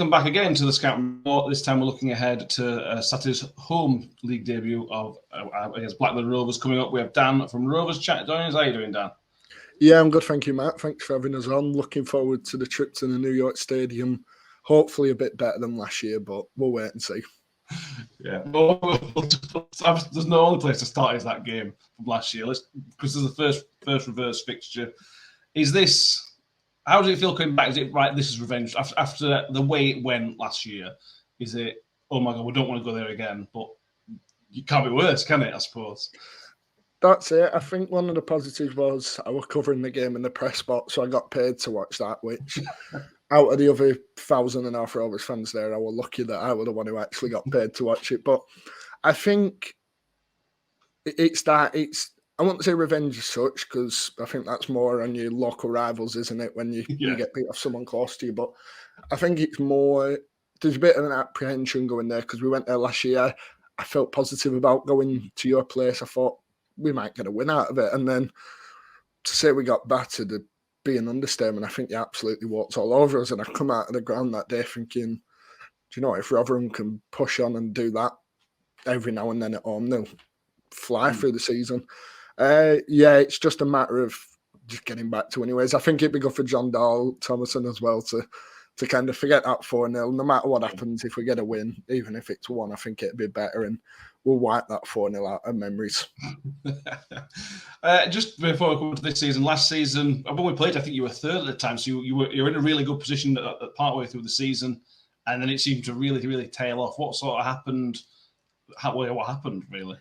welcome back again to the Scout Report. This time we're looking ahead to Saturday's home league debut of against Blackburn Rovers coming up. We have Dan from Rovers Chat joining us. How are you doing, Dan? Yeah, I'm good, thank you, Matt. Thanks for having us on. Looking forward to the trip to the New York Stadium. Hopefully a bit better than last year, but we'll wait and see. Yeah, there's no only place to start is that game from last year. Because there's the first reverse fixture. Is this... How does it feel coming back? Is it right? This is revenge after the way it went last year. Is it? Oh my God, we don't want to go there again. But it can't be worse, can it? I suppose. That's it. I think one of the positives was I was covering the game in the press box, so I got paid to watch that. Which, out of the other 1,500 Rovers fans there, I was lucky that I was the one who actually got paid to watch it. But I think it's I won't say revenge as such, because I think that's more on your local rivals, isn't it, when you get beat off someone close to you. But I think it's more, there's a bit of an apprehension going there, because we went there last year. I felt positive about going to your place. I thought we might get a win out of it. And then to say we got battered would be an understatement. I think you absolutely walked all over us. And I come out of the ground that day thinking, do you know, if Rotherham can push on and do that every now and then at home, they'll fly through the season. It's just a matter of just getting back to anyways. I think it'd be good for John Dahl, Thomason as well to kind of forget that 4-0. No matter what happens, if we get a win, even if it's 1, I think it'd be better, and we'll wipe that 4-0 out of memories. Just before we come to this season, last season, when we played, I think you were third at the time, so you're in a really good position at partway through the season, and then it seemed to really, really tail off. What sort of happened? What happened, really?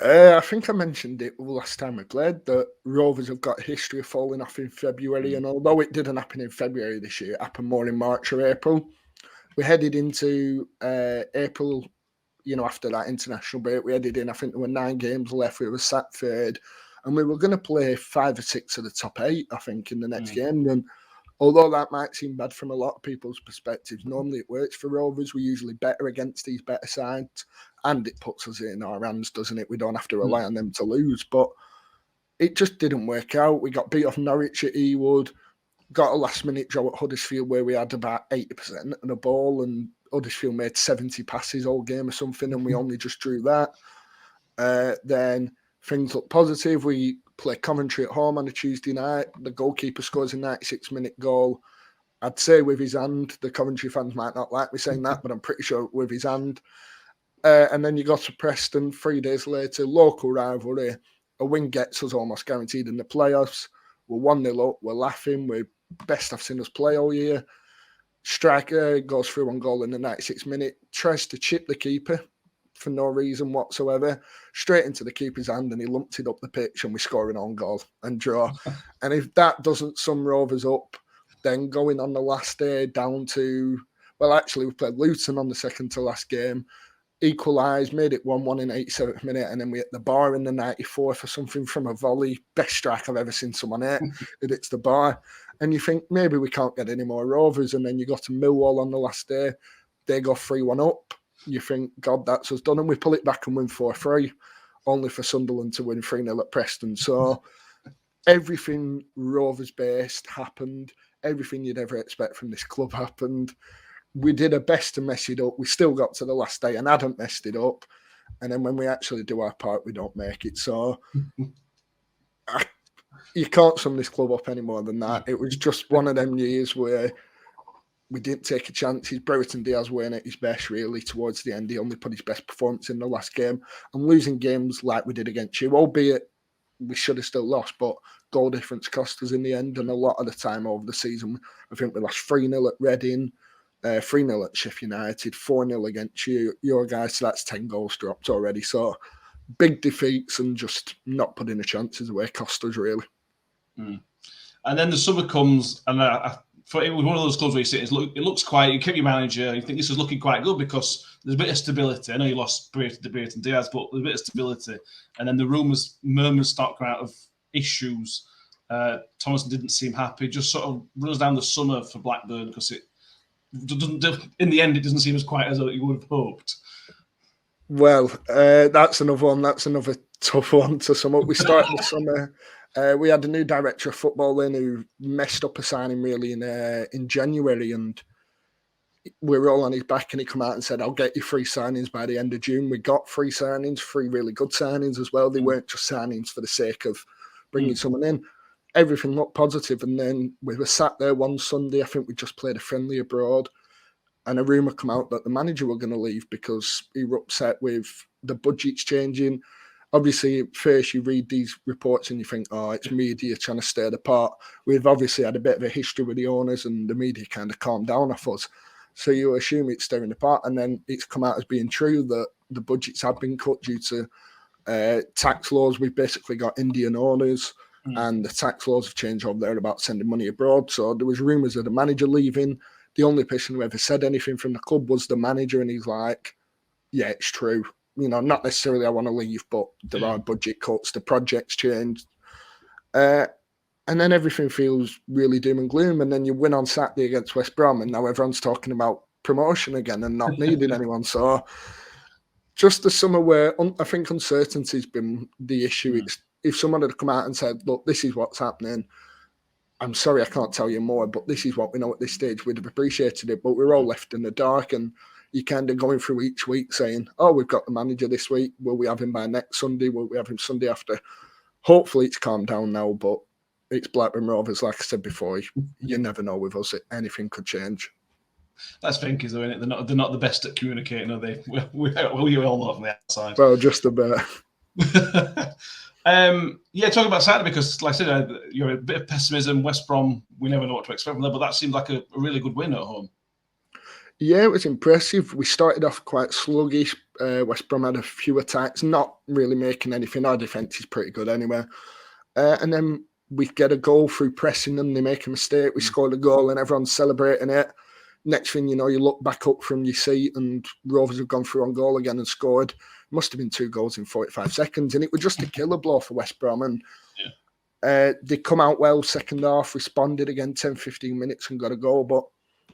I think I mentioned it last time we played that Rovers have got a history of falling off in February, and although it didn't happen in February this year, it happened more in March or April. We headed into April, after that international break, we headed in, I think there were 9 games left, we were sat third, and we were going to play 5 or 6 of the top 8, I think, in the next game. And although that might seem bad from a lot of people's perspectives, normally it works for Rovers. We're usually better against these better sides, and it puts us in our hands, doesn't it? We don't have to rely on them to lose. But it just didn't work out. We got beat off Norwich at Ewood, got a last-minute draw at Huddersfield where we had about 80% of the ball, and Huddersfield made 70 passes all game or something, and we only just drew that. Then things look positive. We play Coventry at home on a Tuesday night. The goalkeeper scores a 96-minute goal. I'd say with his hand. The Coventry fans might not like me saying that, but I'm pretty sure with his hand. And then you go to Preston 3 days later, local rivalry. A win gets us almost guaranteed in the playoffs. We're 1-0 up. We're laughing. We're best I've seen us play all year. Striker goes through on goal in the 96th minute, tries to chip the keeper for no reason whatsoever, straight into the keeper's hand, and he lumped it up the pitch, and we score an own goal and draw. And if that doesn't sum Rovers up, then going on the last day down to, well, actually we played Luton on the second to last game, equalised, made it 1-1 in 87th minute, and then we hit the bar in the 94th for something from a volley. Best strike I've ever seen someone hit. It hits the bar. And you think, maybe we can't get any more Rovers. And then you go to Millwall on the last day. They go 3-1 up. You think, God, that's us done. And we pull it back and win 4-3, only for Sunderland to win 3-0 at Preston. So everything Rovers-based happened. Everything you'd ever expect from this club happened. We did our best to mess it up. We still got to the last day and hadn't messed it up. And then when we actually do our part, we don't make it. So you can't sum this club up any more than that. It was just one of them years where we didn't take a chance. Brereton Diaz weren't at his best, really, towards the end. He only put his best performance in the last game. And losing games like we did against you, albeit we should have still lost, but goal difference cost us in the end. And a lot of the time over the season, I think we lost 3-0 at Reading, 3-0 at Sheffield United, 4-0 against your guys. So that's 10 goals dropped already. So big defeats and just not putting the chances away cost us, really. And then the summer comes, and it was one of those clubs where you sit, it looks quiet. You keep your manager, you think this is looking quite good because there's a bit of stability. I know you lost Brereton Diaz, but there's a bit of stability. And then the murmurs start coming out of issues. Thomason didn't seem happy, just sort of runs down the summer for Blackburn because it doesn't. In the end, it doesn't seem as quiet as you would have hoped. Well, that's another one. That's another tough one to sum up. We started the summer. We had a new director of football in who messed up a signing really in January, and we were all on his back, and he come out and said, I'll get you 3 signings by the end of June. We got 3 signings, 3 really good signings as well. They weren't just signings for the sake of bringing someone in. Everything looked positive, and then we were sat there one Sunday, I think we just played a friendly abroad, and a rumour come out that the manager were going to leave because he were upset with the budgets changing. Obviously, at first you read these reports and you think, oh, it's media trying to stir the pot. We've obviously had a bit of a history with the owners, and the media kind of calmed down off us. So you assume it's stirring the pot, and then it's come out as being true that the budgets have been cut due to tax laws. We've basically got Indian owners, and the tax laws have changed over there about sending money abroad. So there was rumours of the manager leaving. The only person who ever said anything from the club was the manager, and he's like, yeah, it's true. You know, not necessarily I want to leave, but there are budget cuts, the project's changed. And then everything feels really doom and gloom. And then you win on Saturday against West Brom, and now everyone's talking about promotion again and not needing anyone. So just the summer where I think uncertainty's been the issue. It's, if someone had come out and said, look, this is what's happening, I'm sorry I can't tell you more, but this is what we know at this stage, we'd have appreciated it. But we're all left in the dark, and you're kind of going through each week saying, oh, we've got the manager this week. Will we have him by next Sunday? Will we have him Sunday after? Hopefully it's calmed down now, but it's Blackburn Rovers. Like I said before, you never know with us. Anything could change. That's think is though, isn't it? They're not the best at communicating, are they? We all know from the outside. Well, just a bit. Talking about Saturday, because like I said, you're a bit of pessimism. West Brom, we never know what to expect from them, but that seemed like a really good win at home. Yeah, it was impressive. We started off quite sluggish. West Brom had a few attacks, not really making anything. Our defence is pretty good anyway. And then we get a goal through pressing them. They make a mistake. We scored a goal and everyone's celebrating it. Next thing you know, you look back up from your seat and Rovers have gone through on goal again and scored. Must have been 2 goals in 45 seconds. And it was just a killer blow for West Brom. And they come out well second half, responded again 10, 15 minutes and got a goal. But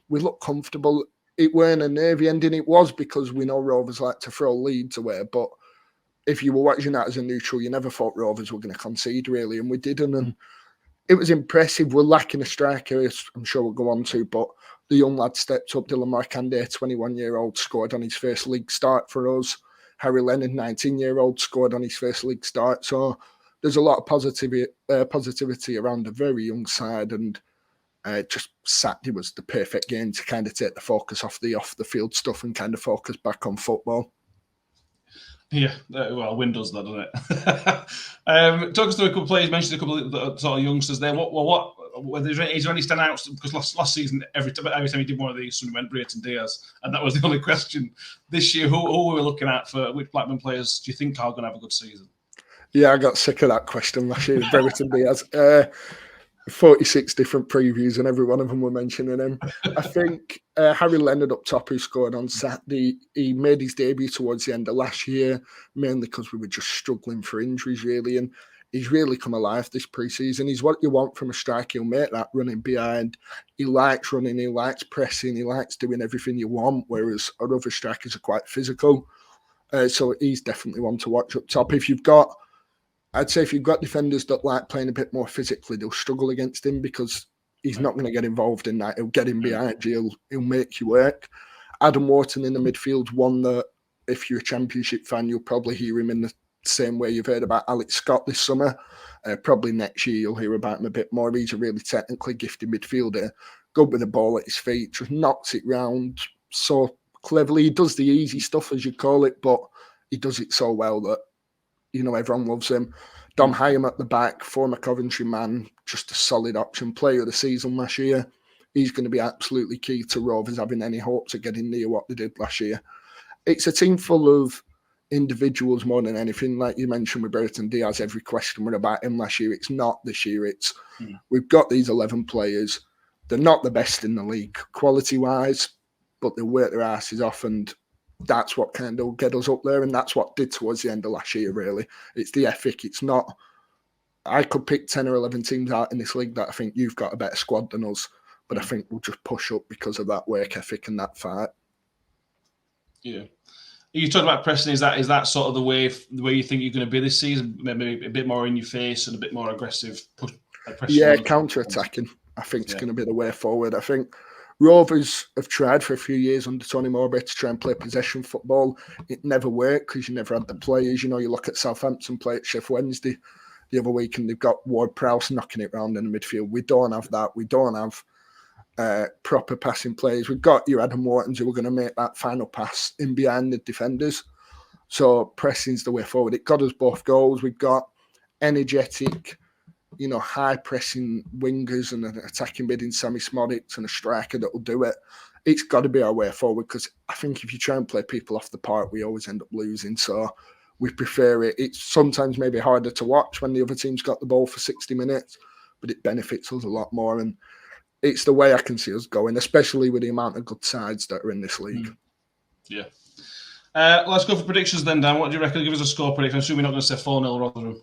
we looked comfortable. It weren't a nervy ending. It was because we know Rovers like to throw leads away. But if you were watching that as a neutral, you never thought Rovers were going to concede, really. And we didn't. And it was impressive. We're lacking a striker, I'm sure we'll go on to. But the young lad stepped up. Dylan Markande, 21-year-old, scored on his first league start for us. Harry Leonard, 19-year-old, scored on his first league start. So there's a lot of positivity around a very young side. And just Saturday was the perfect game to kind of take the focus off the field stuff and kind of focus back on football. Yeah, well, win does that, doesn't it? Talk us through a couple of players, mentioned a couple of sort of youngsters there. Is there any standouts? Because last season, every time he did one of these, somebody went Brayton Diaz, and that was the only question. This year, who are we looking at for which Blackburn players do you think are going to have a good season? Yeah, I got sick of that question last year. Brayton Diaz. 46 different previews and every one of them were mentioning him. I think Harry Leonard up top, who scored on Saturday, he made his debut towards the end of last year, mainly because we were just struggling for injuries, really. And he's really come alive this pre-season. He's what you want from a striker. He'll make that running behind. He likes running, he likes pressing, he likes doing everything you want, whereas our other strikers are quite physical. So he's definitely one to watch up top. I'd say if you've got defenders that like playing a bit more physically, they'll struggle against him because he's not going to get involved in that. He'll get in behind you. He'll make you work. Adam Wharton in the midfield, one that if you're a Championship fan, you'll probably hear him in the same way you've heard about Alex Scott this summer. Probably next year you'll hear about him a bit more. He's a really technically gifted midfielder. Good with the ball at his feet, just knocks it round so cleverly. He does the easy stuff, as you call it, but he does it so well that everyone loves him. Dom Hyam at the back, former Coventry man, just a solid option, player of the season last year. He's going to be absolutely key to Rovers having any hopes of getting near what they did last year. It's a team full of individuals more than anything. Like you mentioned with Brayton Diaz, every question was about him last year. It's not this year. We've got these 11 players. They're not the best in the league quality-wise, but they work their asses off, and that's what kind of get us up there, and that's what did towards the end of last year, really. It's the ethic. It's not... I could pick 10 or 11 teams out in this league that I think you've got a better squad than us, but I think we'll just push up because of that work ethic and that fight. Yeah. You talked about pressing. Is that sort of the way you think you're going to be this season? Maybe a bit more in your face and a bit more aggressive push. Yeah, counter-attacking. I think it's going to be the way forward. I think Rovers have tried for a few years under Tony Mowbray to try and play possession football. It never worked because you never had the players. You know, you look at Southampton play at Sheffield Wednesday the other week and they've got Ward-Prowse knocking it around in the midfield. We don't have that. We don't have proper passing players. We've got your Adam Whartons who are going to make that final pass in behind the defenders. So pressing's the way forward. It got us both goals. We've got energetic, you know, high-pressing wingers and an attacking mid in Sammy Smodics and a striker that will do it. It's got to be our way forward because I think if you try and play people off the park, we always end up losing. So we prefer it. It's sometimes maybe harder to watch when the other team's got the ball for 60 minutes, but it benefits us a lot more. And it's the way I can see us going, especially with the amount of good sides that are in this league. Yeah. Let's go for predictions then, Dan. What do you reckon? Give us a score prediction. I'm assuming we're not going to say 4-0 Rotherham.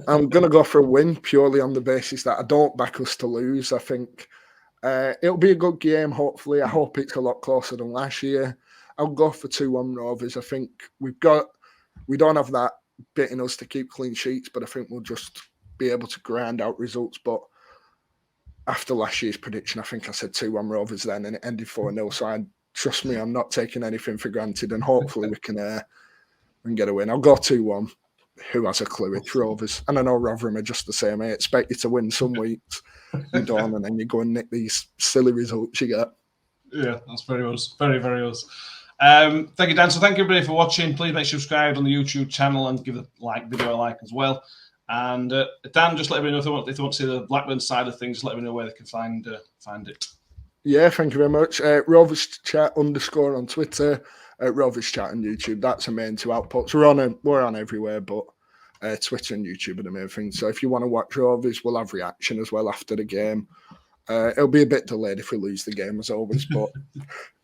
I'm going to go for a win purely on the basis that I don't back us to lose. I think it'll be a good game, hopefully. I hope it's a lot closer than last year. I'll go for 2-1 Rovers. I think we don't have that bit in us to keep clean sheets, but I think we'll just be able to grind out results. But after last year's prediction, I think I said 2-1 Rovers then, and it ended 4-0. So trust me, I'm not taking anything for granted, and hopefully we can get a win. I'll go 2-1. Who has a clue? It's Rovers. And I know Rotherham are just the same. I expect you to win some weeks. You don't, and then you go and nick these silly results you get. Yeah, that's very us. Very, very us. Thank you, Dan. So thank you, everybody, for watching. Please make sure you subscribe on the YouTube channel and give the video a like as well. And Dan, just let everybody know if they want to see the Blackburn side of things, let me know where they can find it. Yeah, thank you very much. Rovers Chat _ on Twitter. Rovers Chat on YouTube. That's the main two outputs. We're on everywhere, but Twitter and YouTube are the main thing. So if you want to watch Rovers, we'll have reaction as well after the game. It'll be a bit delayed if we lose the game as always, but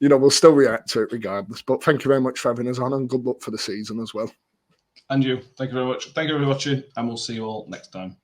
you know, we'll still react to it regardless. But thank you very much for having us on, and good luck for the season as well. And you. Thank you very much. Thank you for watching, and we'll see you all next time.